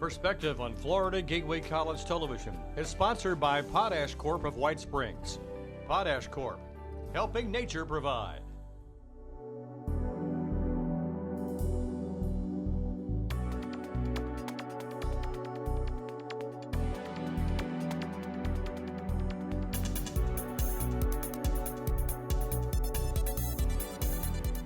Perspective on Florida Gateway College Television is sponsored by Potash Corp of White Springs. Potash Corp, helping nature provide.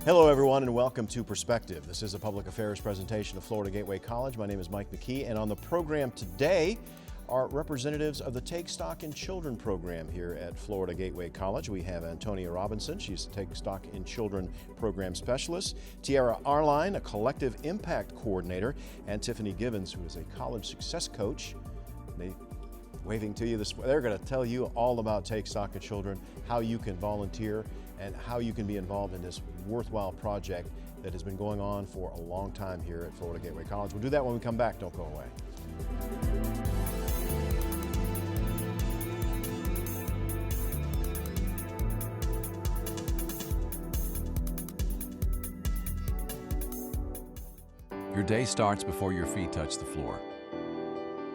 Hello everyone and welcome to Perspective. This is a public affairs presentation of Florida Gateway College. My name is Mike McKee, and on the program today are representatives of the Take Stock in Children program here at Florida Gateway College. We have Antonia Robinson, she's the Take Stock in Children program specialist, Tiara, Arline, a collective impact coordinator, and Tiffany Gibbons, who is a college success coach. Waving to you they're going to tell you all about Take Stock in Children, how you can volunteer, and how you can be involved in this worthwhile project that has been going on for a long time here at Florida Gateway College. We'll do that when we come back. Don't go away. Your day starts before your feet touch the floor.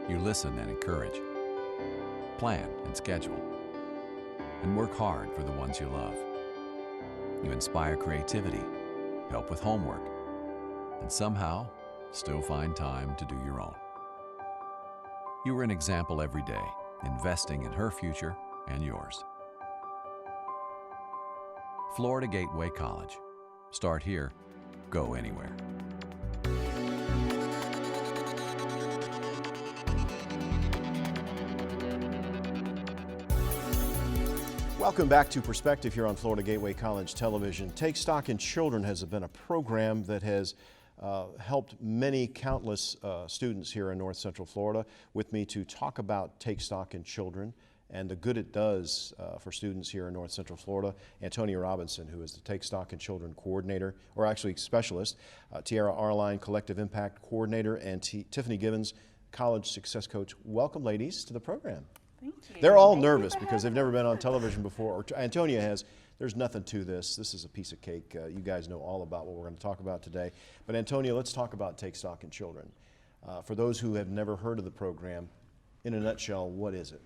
You listen and encourage, plan and schedule, and work hard for the ones you love. You inspire creativity, help with homework, and somehow still find time to do your own. You are an example every day, investing in her future and yours. Florida Gateway College. Start here, go anywhere. Welcome back to Perspective here on Florida Gateway College Television. Take Stock in Children has been a program that has helped many countless students here in North Central Florida. With me to talk about Take Stock in Children and the good it does for students here in North Central Florida, Antonia Robinson, who is the Take Stock in Children coordinator, or actually specialist, Tiara, Arline, collective impact coordinator, and Tiffany Gibbons, college success coach. Welcome, ladies, to the program. Thank you. They're all nervous because they've never been on television before. Or Antonia has. There's nothing to this. This is a piece of cake. You guys know all about what we're going to talk about today. But Antonia, let's talk about Take Stock in Children. For those who have never heard of the program, in a nutshell, what is it?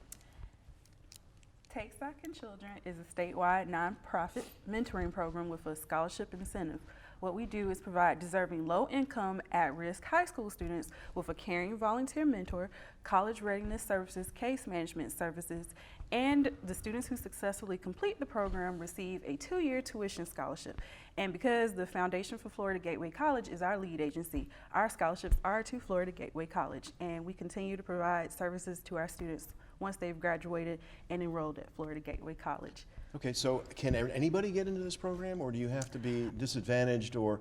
Take Stock in Children is a statewide nonprofit mentoring program with a scholarship incentive. What we do is provide deserving low-income, at-risk high school students with a caring volunteer mentor, college readiness services, case management services, and the students who successfully complete the program receive a 2-year tuition scholarship. And because the Foundation for Florida Gateway College is our lead agency, our scholarships are to Florida Gateway College, and we continue to provide services to our students once they've graduated and enrolled at Florida Gateway College. Okay, so can anybody get into this program, or do you have to be disadvantaged, or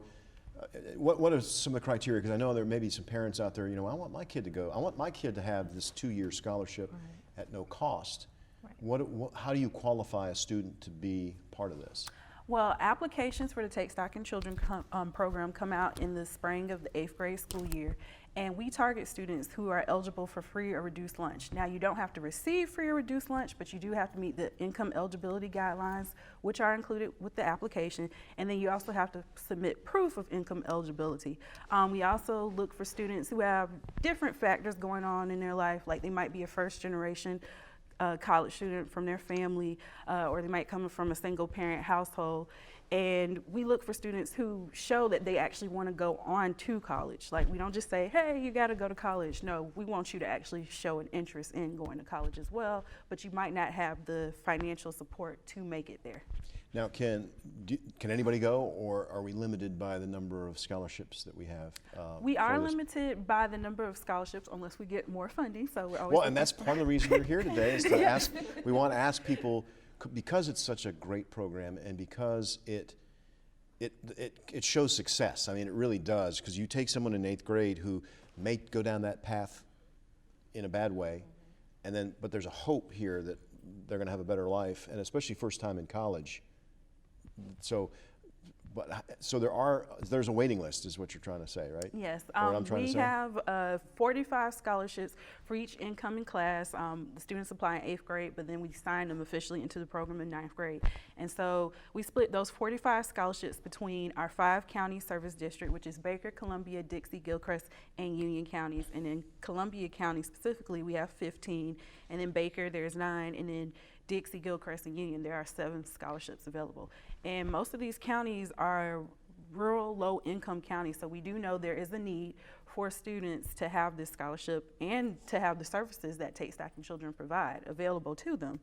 what are some of the criteria? Because I know there may be some parents out there, you know, I want my kid to go. I want my kid to have this 2-year scholarship at no cost. Right. How do you qualify a student to be part of this? Well, applications for the Take Stock in Children program come out in the spring of the 8th grade school year, and we target students who are eligible for free or reduced lunch. Now, you don't have to receive free or reduced lunch, but you do have to meet the income eligibility guidelines, which are included with the application, and then you also have to submit proof of income eligibility. We also look for students who have different factors going on in their life, like they might be a first-generation college student from their family, or they might come from a single parent household. And we look for students who show that they actually want to go on to college. Like, we don't just say, hey, you got to go to college. No, we want you to actually show an interest in going to college as well, but you might not have the financial support to make it there. Now, can anybody go, or are we limited by the number of scholarships that we have? We are limited by the number of scholarships unless we get more funding. So we're always well, and that's part of the reason we're here today is to ask. We want to ask people, because it's such a great program and because it shows success. I mean, it really does, because you take someone in 8th grade who may go down that path in a bad way, and but there's a hope here that they're going to have a better life, and especially first time in college. So So there's a waiting list, is what you're trying to say, right? Yes, Or what I'm trying to we say? have 45 scholarships for each incoming class. The students apply in 8th grade, but then we sign them officially into the program in 9th grade. And so we split those 45 scholarships between our 5 county service district, which is Baker, Columbia, Dixie, Gilchrist, and Union counties. And in Columbia County specifically, we have 15. And in Baker, there's 9. And in Dixie, Gilchrist, and Union, there are 7 scholarships available. And most of these counties are rural, low-income counties, so we do know there is a need for students to have this scholarship and to have the services that Take Stock in Children provide available to them.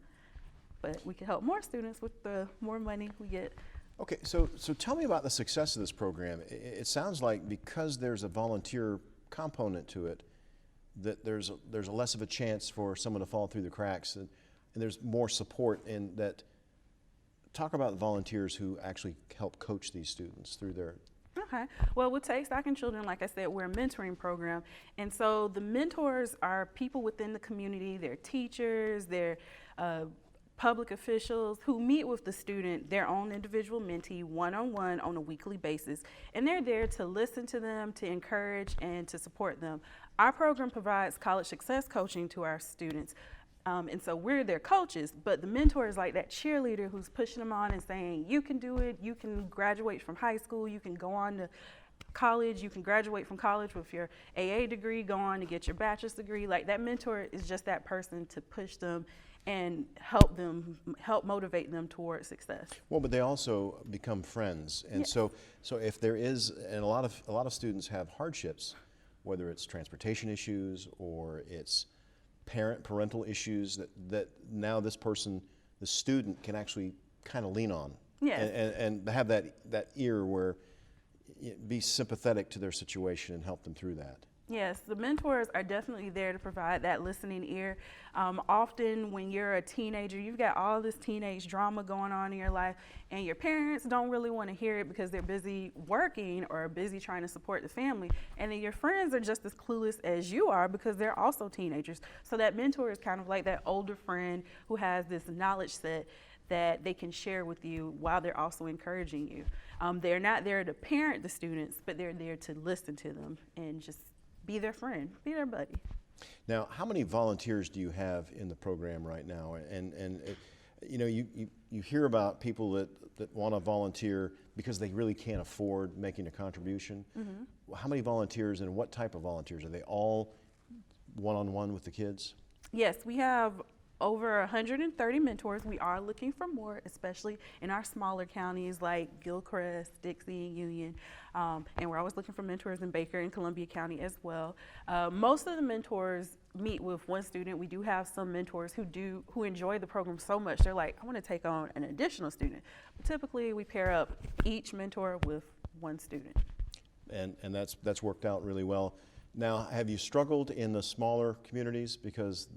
But we can help more students with the more money we get. Okay, so tell me about the success of this program. It sounds like because there's a volunteer component to it, that there's a less of a chance for someone to fall through the cracks, and there's more support in that. Talk about the volunteers who actually help coach these students through their. Okay. Well, with Take Stock in Children, like I said, we're a mentoring program. And so the mentors are people within the community. They're teachers, they're public officials who meet with the student, their own individual mentee, one-on-one on a weekly basis. And they're there to listen to them, to encourage, and to support them. Our program provides college success coaching to our students. And so we're their coaches, but the mentor is like that cheerleader who's pushing them on and saying, you can do it, you can graduate from high school, you can go on to college, you can graduate from college with your AA degree, go on to get your bachelor's degree. Like that mentor is just that person to push them and help motivate them towards success. Well, but they also become friends. And yes. so if there is, and a lot of students have hardships, whether it's transportation issues or it's parental issues that now this person, the student, can actually kind of lean on. Yes. And have that ear where be sympathetic to their situation and help them through that. Yes, the mentors are definitely there to provide that listening ear. Often when you're a teenager, you've got all this teenage drama going on in your life, and your parents don't really want to hear it because they're busy working or busy trying to support the family. And then your friends are just as clueless as you are because they're also teenagers. So that mentor is kind of like that older friend who has this knowledge set that they can share with you while they're also encouraging you. They're not there to parent the students, but they're there to listen to them and just be their friend, be their buddy. Now, how many volunteers do you have in the program right now? And you know, you hear about people that want to volunteer because they really can't afford making a contribution. Mm-hmm. How many volunteers and what type of volunteers? Are they all one-on-one with the kids? Yes, we have over 130 mentors. We are looking for more, especially in our smaller counties like Gilchrist, Dixie, and Union. And we're always looking for mentors in Baker and Columbia County as well. Most of the mentors meet with one student. We do have some mentors who enjoy the program so much, they're like, I want to take on an additional student. But typically, we pair up each mentor with one student. And that's worked out really well. Now, have you struggled in the smaller communities because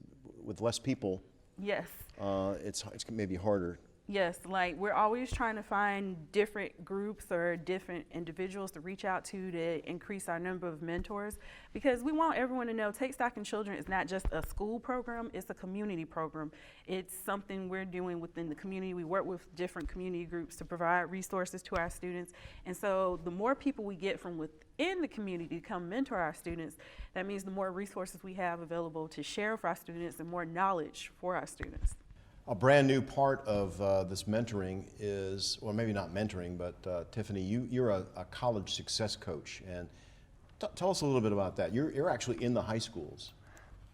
with less people? Yes. It's maybe harder. Yes, like we're always trying to find different groups or different individuals to reach out to increase our number of mentors, because we want everyone to know Take Stock in Children is not just a school program, it's a community program. It's something we're doing within the community. We work with different community groups to provide resources to our students. And so the more people we get from within the community to come mentor our students, that means the more resources we have available to share with our students and more knowledge for our students. A brand new part of this mentoring is, well, maybe not mentoring, but Tiffany, you're a college success coach, and tell us a little bit about that. You're actually in the high schools.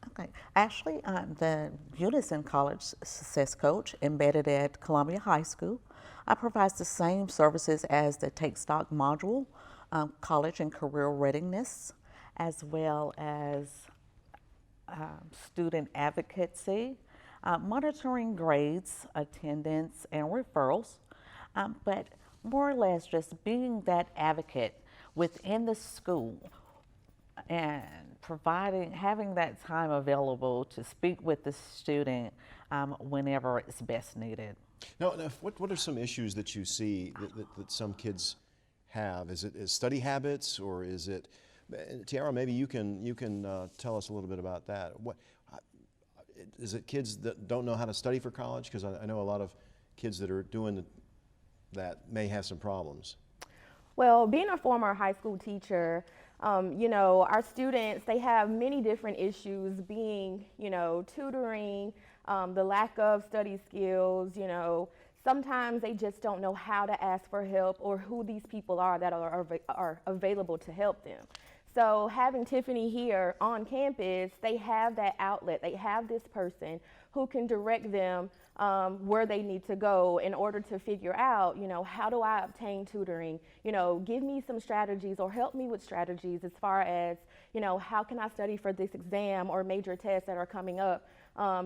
Okay, actually, I'm the Unison College Success Coach embedded at Columbia High School. I provide the same services as the Take Stock module, college and career readiness, as well as student advocacy, monitoring grades, attendance, and referrals, but more or less just being that advocate within the school and having that time available to speak with the student whenever it's best needed. Now, what are some issues that you see that some kids have? Is it study habits, or is it, Tiara, maybe you can tell us a little bit about that. Is it kids that don't know how to study for college? Because I know a lot of kids that are doing that may have some problems. Well, being a former high school teacher, you know, our students, they have many different issues being, you know, tutoring, the lack of study skills, you know, sometimes they just don't know how to ask for help or who these people are that are available to help them. So having Tiffany here on campus, they have that outlet. They have this person who can direct them where they need to go in order to figure out, you know, how do I obtain tutoring? You know, give me some strategies or help me with strategies as far as, you know, how can I study for this exam or major tests that are coming up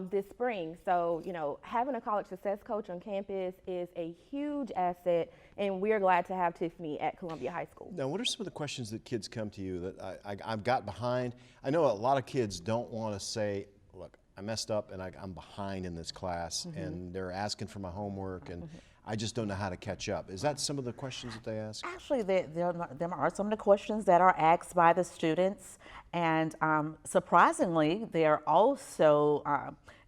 this spring. So, you know, having a college success coach on campus is a huge asset, and we're glad to have Tiffany at Columbia High School. Now, what are some of the questions that kids come to you that I've got behind? I know a lot of kids don't want to say, look, I messed up and I'm behind in this class, and they're asking for my homework, and I just don't know how to catch up. Is that some of the questions that they ask? Actually, there are some of the questions that are asked by the students, and surprisingly, they're also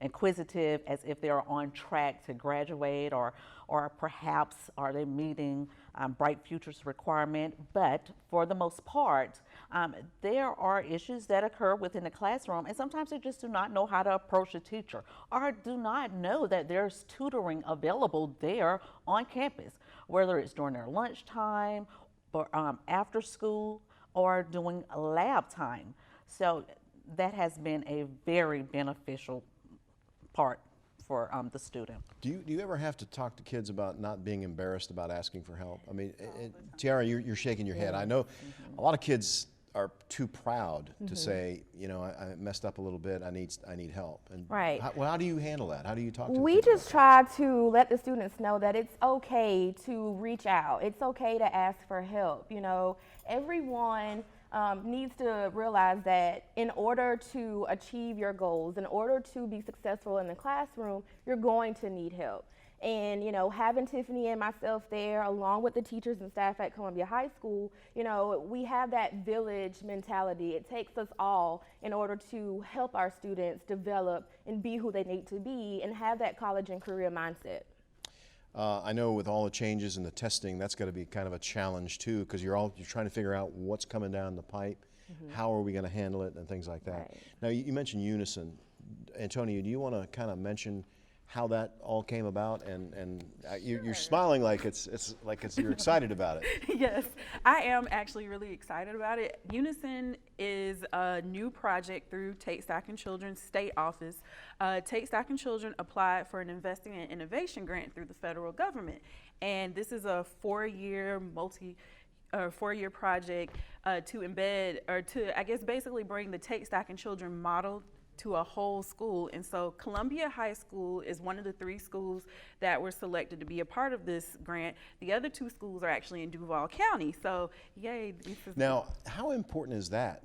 inquisitive as if they're on track to graduate, or perhaps are they meeting Bright Futures requirement. But for the most part, there are issues that occur within the classroom, and sometimes they just do not know how to approach a teacher or do not know that there's tutoring available there on campus, whether it's during their lunchtime or after school or doing lab time. So that has been a very beneficial part for the student. Do you ever have to talk to kids about not being embarrassed about asking for help? I mean, Tiara, you're shaking your head. I know a lot of kids are too proud to say, you know, I messed up a little bit. I need help. And Right. How do you handle that? How do you talk to the We kids just about try to let the students know that it's okay to reach out. It's okay to ask for help. You know, everyone needs to realize that in order to achieve your goals, in order to be successful in the classroom, you're going to need help. And, you know, having Tiffany and myself there, along with the teachers and staff at Columbia High School, you know, we have that village mentality. It takes us all in order to help our students develop and be who they need to be and have that college and career mindset. I know with all the changes in the testing, that's got to be kind of a challenge too, because you're trying to figure out what's coming down the pipe, how are we going to handle it, and things like that. Right. Now, you mentioned unison. Antonia, do you want to kind of mention how that all came about? And you're smiling like you're excited about it. Yes, I am actually really excited about it. Unison is a new project through Take Stock in Children's state office. Take Stock in Children applied for an Investing in Innovation grant through the federal government. And this is a four-year project to embed, or to, I guess, basically bring the Take Stock in Children model to a whole school. And so Columbia High School is one of the 3 schools that were selected to be a part of this grant. The other 2 schools are actually in Duval County. So yay. Now, how important is that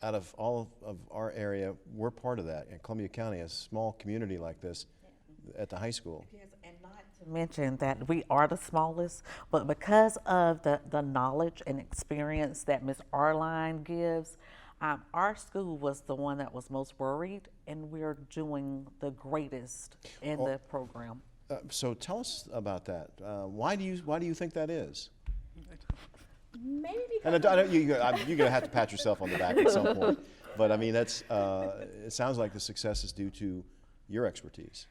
out of all of our area, we're part of that in Columbia County, a small community like this at the high school? Yes, and not to mention that we are the smallest, but because of the knowledge and experience that Ms. Arline gives, our school was the one that was most worried, and we're doing the greatest in the program. So tell us about that. Why do you think that is? Maybe And because you're going to have to pat yourself on the back at some point. But I mean, it sounds like the success is due to your expertise.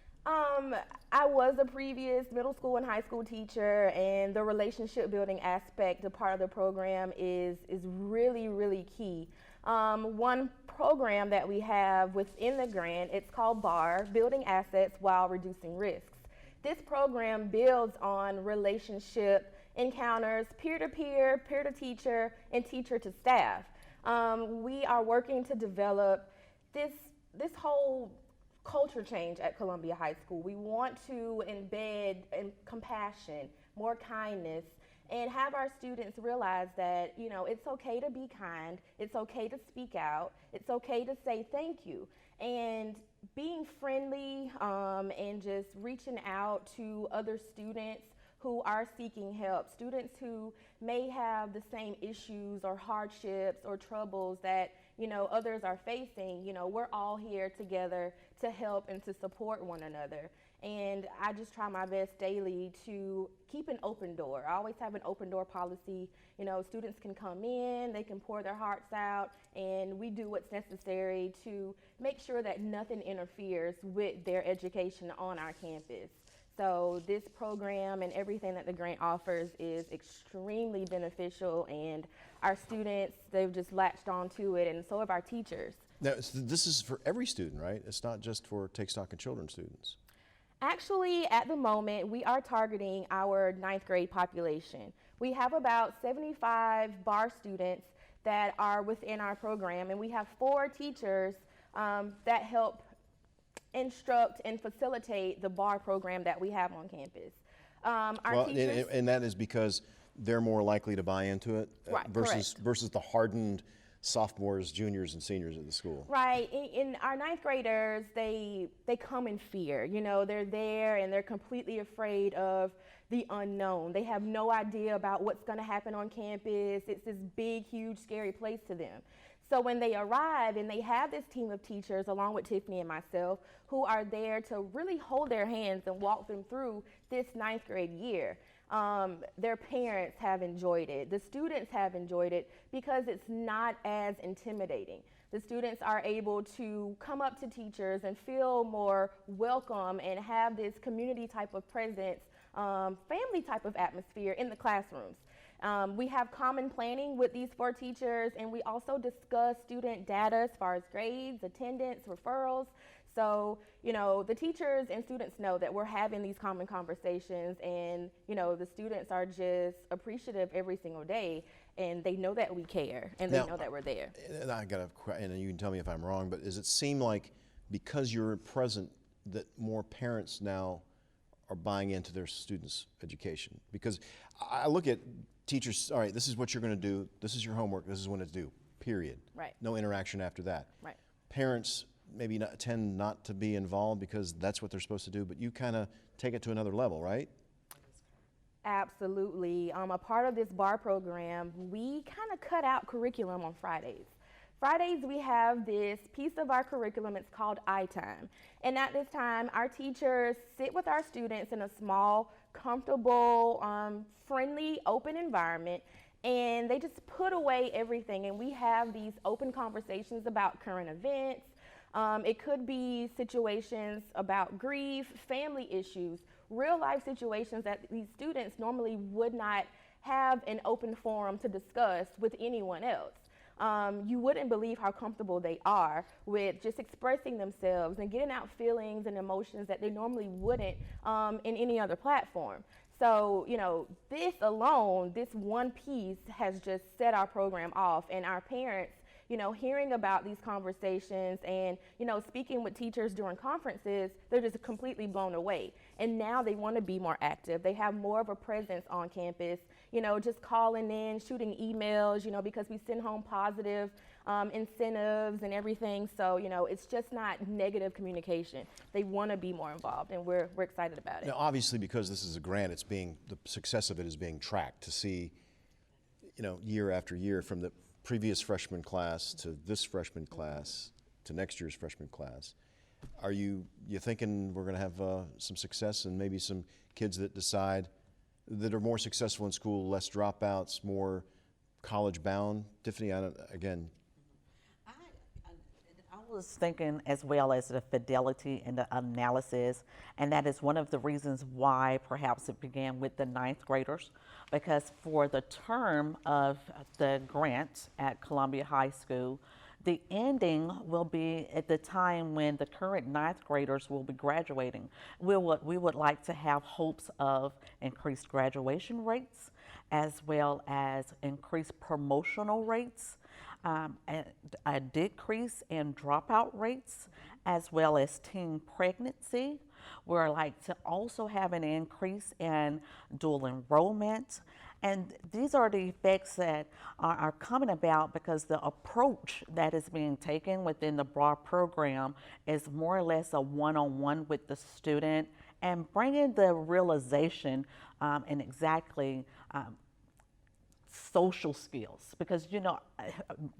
I was a previous middle school and high school teacher, and the relationship building aspect, a part of the program, is really, really key. One program that we have within the grant, it's called BAR, Building Assets While Reducing Risks. This program builds on relationship encounters, peer-to-peer, peer-to-teacher, and teacher-to-staff. We are working to develop this whole culture change at Columbia High School. We want to embed compassion, more kindness, and have our students realize that, you know, it's okay to be kind, it's okay to speak out, it's okay to say thank you. And being friendly and just reaching out to other students who are seeking help, students who may have the same issues or hardships or troubles that, you know, others are facing. You know, we're all here together to help and to support one another. And I just try my best daily to keep an open door. I always have an open door policy. You know, students can come in, they can pour their hearts out, and we do what's necessary to make sure that nothing interferes with their education on our campus. So this program and everything that the grant offers is extremely beneficial, and our students, they've just latched onto it, and so have our teachers. Now, this is for every student, right? It's not just for Take Stock in Children students. Actually, at the moment, we are targeting our 9th grade population. We have about 75 bar students that are within our program, and we have 4 teachers that help instruct and facilitate the bar program that we have on campus. Our teachers, and that is because they're more likely to buy into it, Right, versus the hardened sophomores, juniors, and seniors at the school. Right. In our 9th graders, they come in fear. You know, they're there and they're completely afraid of the unknown. They have no idea about what's going to happen on campus. It's this big, huge, scary place to them. So when they arrive and they have this team of teachers, along with Tiffany and myself, who are there to really hold their hands and walk them through this 9th grade year. Their parents have enjoyed it. The students have enjoyed it because it's not as intimidating. The students are able to come up to teachers and feel more welcome and have this community type of presence, family type of atmosphere in the classrooms. We have common planning with these 4 teachers, and we also discuss student data as far as grades, attendance, referrals. So, you know, the teachers and students know that we're having these common conversations, and, you know, the students are just appreciative every single day, and they know that we care, and they know that we're there. And I got a, and you can tell me if I'm wrong, but does it seem like because you're present that more parents now are buying into their students' education? Because I look at teachers, all right, this is what you're going to do, this is your homework, this is when it's due, period. Right. No interaction after that. Right. Parents maybe tend not to be involved because that's what they're supposed to do, but you kind of take it to another level, right? Absolutely. A part of this bar program, we kind of cut out curriculum on Fridays. Fridays, we have this piece of our curriculum, it's called I-Time. And at this time, our teachers sit with our students in a small, comfortable, friendly, open environment, and they just put away everything, and we have these open conversations about current events. It could be situations about grief, family issues, real life situations that these students normally would not have an open forum to discuss with anyone else. You wouldn't believe how comfortable they are with just expressing themselves and getting out feelings and emotions that they normally wouldn't in any other platform. So, you know, this alone, this one piece has just set our program off, and our parents, you know, hearing about these conversations and, you know, speaking with teachers during conferences, they're just completely blown away. And now they want to be more active. They have more of a presence on campus, you know, just calling in, shooting emails, you know, because we send home positive incentives and everything. So, you know, it's just not negative communication. They want to be more involved, and we're excited about it. Now, obviously, because this is a grant, it's being, the success of it is being tracked to see, you know, year after year from the previous freshman class to this freshman class to next year's freshman class. Are you thinking we're going to have some success and maybe some kids that decide that are more successful in school, less dropouts, more college bound? Tiffany, I was thinking as well as the fidelity and the analysis, and that is one of the reasons why perhaps it began with the 9th graders, because for the term of the grant at Columbia High School, the ending will be at the time when the current 9th graders will be graduating. We would like to have hopes of increased graduation rates as well as increased promotional rates, a decrease in dropout rates, as well as teen pregnancy. We're like to also have an increase in dual enrollment. And these are the effects that are coming about because the approach that is being taken within the broad program is more or less a one-on-one with the student and bringing the realization and exactly social skills, because you know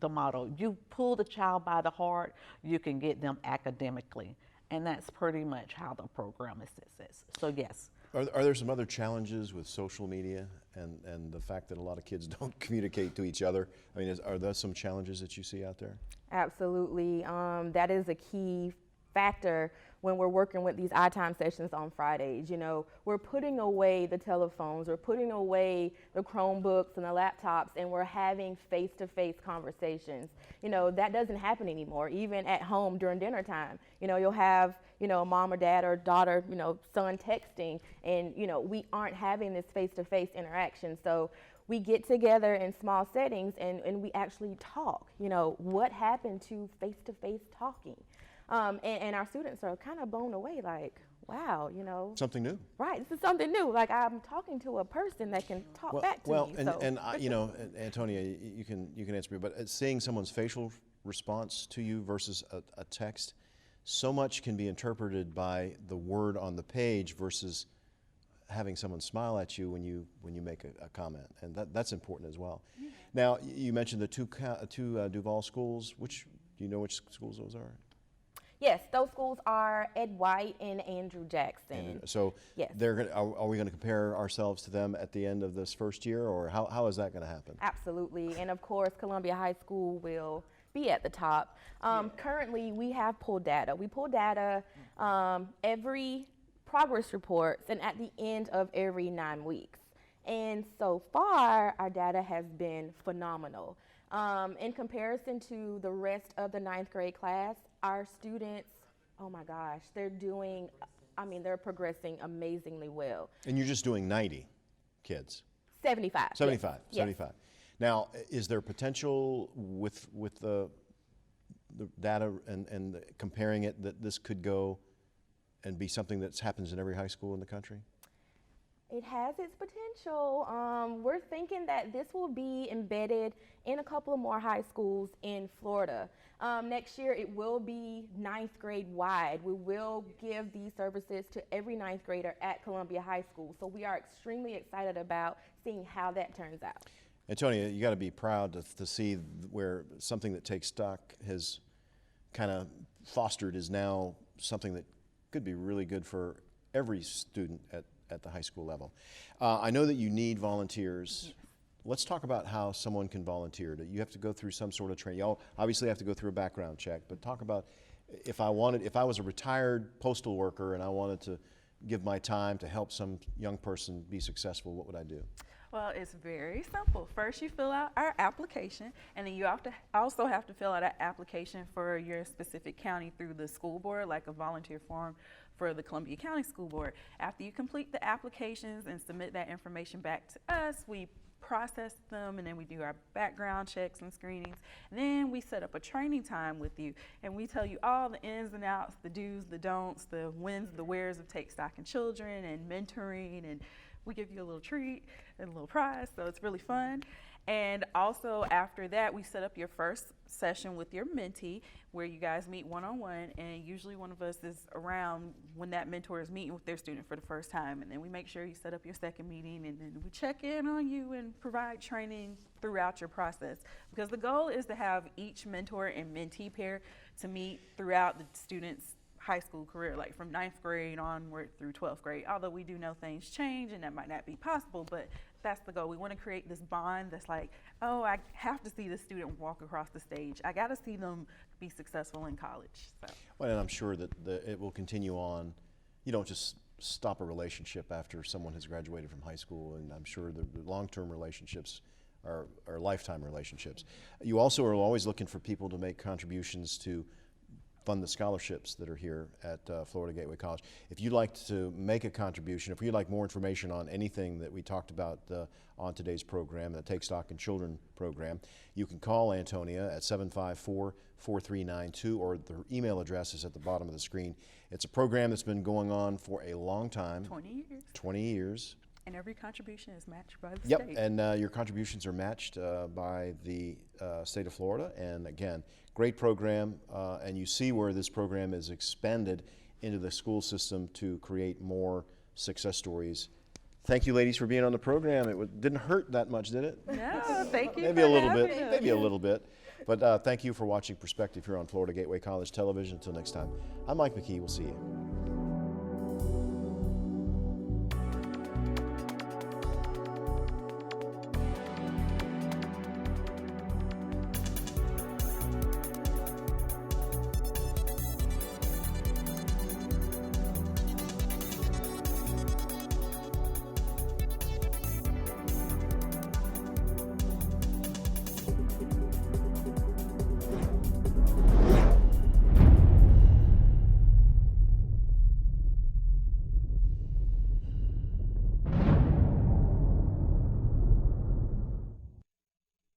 the motto, you pull the child by the heart, you can get them academically, and that's pretty much how the program is. So yes. Are there some other challenges with social media and the fact that a lot of kids don't communicate to each other? I mean, are there some challenges that you see out there? Absolutely. That is a key factor when we're working with these iTime sessions on Fridays. You know, we're putting away the telephones, we're putting away the Chromebooks and the laptops, and we're having face-to-face conversations. You know, that doesn't happen anymore, even at home during dinner time. You know, you'll have, you know, mom or dad or daughter, you know, son texting, and, you know, we aren't having this face-to-face interaction. So we get together in small settings and we actually talk. You know, what happened to face-to-face talking? And our students are kind of blown away, like, wow, you know. Something new. Right, this is something new. Like, I'm talking to a person that can talk back to me. And you know, Antonia, you can answer me, but seeing someone's facial response to you versus a text, so much can be interpreted by the word on the page versus having someone smile at you when you make a comment, and that's important as well. Yeah. Now, you mentioned the two Duval schools. Do you know which schools those are? Yes, those schools are Ed White and Andrew Jackson. And so yes. Are we going to compare ourselves to them at the end of this first year, or how is that going to happen? Absolutely, and of course, Columbia High School will be at the top. Currently, we have pulled data. We pull data every progress reports and at the end of every 9 weeks. And so far, our data has been phenomenal. In comparison to the rest of the 9th grade class, our students, oh my gosh, they're progressing amazingly well. And you're just doing 90 kids? 75. 75, yes. 75. Yes. Now, is there potential with the data and comparing it that this could go and be something that happens in every high school in the country? It has its potential. We're thinking that this will be embedded in a couple of more high schools in Florida. Next year, it will be 9th grade wide. We will give these services to every 9th grader at Columbia High School. So we are extremely excited about seeing how that turns out. Antonia, you got to be proud to see where something that Take Stock has kind of fostered is now something that could be really good for every student at the high school level. I know that you need volunteers. Yes. Let's talk about how someone can volunteer. You have to go through some sort of training. You obviously have to go through a background check, but talk about if I was a retired postal worker and I wanted to give my time to help some young person be successful, what would I do? Well, it's very simple. First, you fill out our application, and then you also have to fill out an application for your specific county through the school board, like a volunteer form for the Columbia County School Board. After you complete the applications and submit that information back to us, we process them, and then we do our background checks and screenings. And then we set up a training time with you, and we tell you all the ins and outs, the do's, the don'ts, the whens, the wheres of Take Stock in Children and mentoring, and we give you a little treat and a little prize, so it's really fun. And also after that, we set up your first session with your mentee where you guys meet one-on-one, and usually one of us is around when that mentor is meeting with their student for the first time. And then we make sure you set up your second meeting, and then we check in on you and provide training throughout your process. Because the goal is to have each mentor and mentee pair to meet throughout the student's high school career, like from 9th grade onward through 12th grade. Although we do know things change and that might not be possible, but that's the goal. We want to create this bond that's like, oh, I have to see the student walk across the stage. I got to see them be successful in college. So. Well, and I'm sure that it will continue on. You don't just stop a relationship after someone has graduated from high school, and I'm sure the long-term relationships are lifetime relationships. You also are always looking for people to make contributions to fund the scholarships that are here at Florida Gateway College. If you'd like to make a contribution, if you'd like more information on anything that we talked about on today's program, the Take Stock in Children program, you can call Antonia at 754-4392, or the email address is at the bottom of the screen. It's a program that's been going on for a long time. 20 years. 20 years. And every contribution is matched by the state. Yep, and your contributions are matched by the state of Florida. And again, great program, and you see where this program is expanded into the school system to create more success stories. Thank you, ladies, for being on the program. It didn't hurt that much, did it? No, thank you. Maybe for a little having bit, us. maybe a little bit. But thank you for watching Perspective here on Florida Gateway College Television. Until next time, I'm Mike McKee. We'll see you.